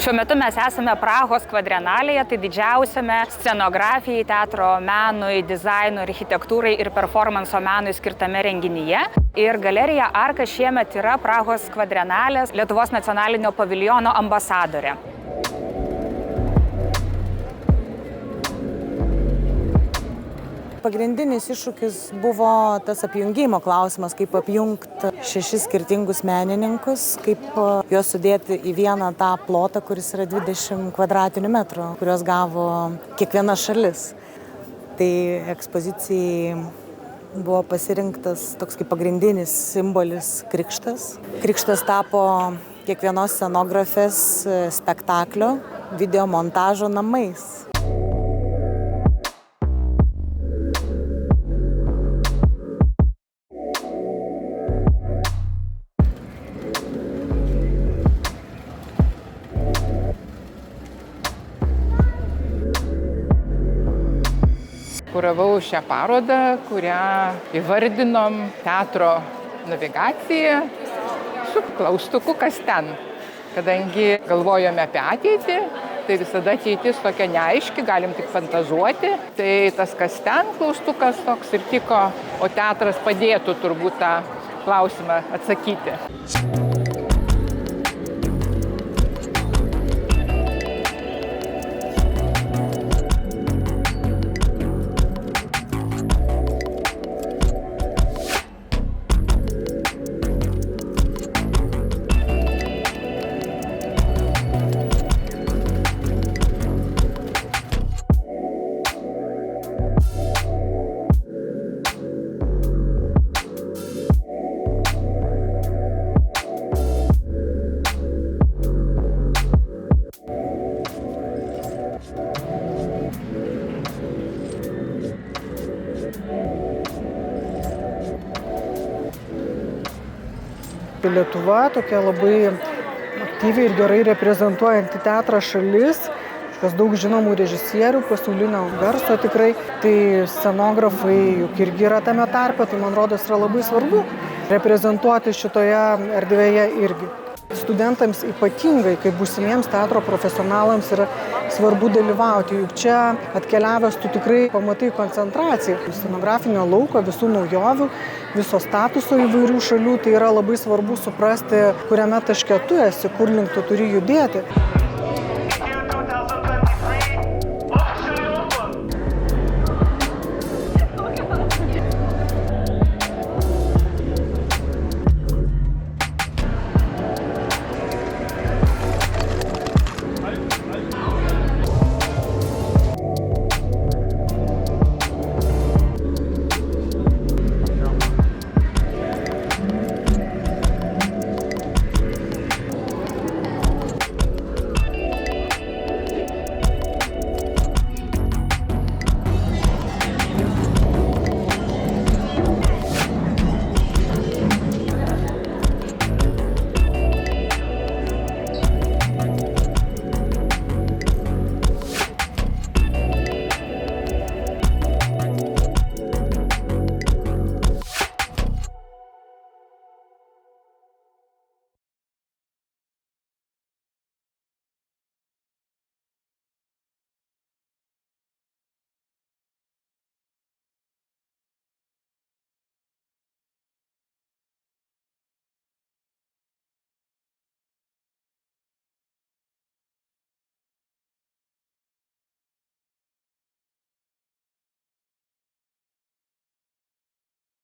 Šiuo metu mes esame Prahos kvadrenalėje, tai didžiausiame scenografijai, teatro menui, dizainui, architektūrai ir performanso menui skirtame renginyje. Ir galerija Arka šiemet yra Prahos kvadrenalės Lietuvos nacionalinio paviljono ambasadorė. Pagrindinis iššūkis buvo tas apjungimo klausimas, kaip apjungti 6 skirtingus menininkus, kaip juos sudėti į vieną tą plotą, kuris yra 20 kvadratinių metrų, kuriuos gavo kiekviena šalis. Tai ekspozicijai buvo pasirinktas toks kaip pagrindinis simbolis krikštas. Krikštas tapo kiekvienos scenografės spektaklio video montažo namais. Kuravau šią parodą, kurią įvardinom teatro navigacija su klaustuku kas ten. Kadangi galvojome apie ateitį, tai visada ateitis tokia neaiški, galim tik fantazuoti. Tai tas kas ten klaustukas toks ir tiko, o teatras padėtų turbūt tą klausimą atsakyti. Lietuva tokia labai aktyviai ir gerai reprezentuojanti teatrą šalis, kas daug žinomų režisierių, pasaulinio garso tikrai, tai scenografai juk irgi yra tame tarpe, tai man rodos yra labai svarbu reprezentuoti šitoje erdvėje irgi. Studentams ypatingai, kaip būsimiems teatro profesionalams, yra svarbu dalyvauti, juk čia atkeliavęs tu tikrai pamatai koncentraciją scenografinio lauko, visų naujovių, viso statuso įvairių šalių, tai yra labai svarbu suprasti, kuriame taške tu esi, kur link tu turi judėti.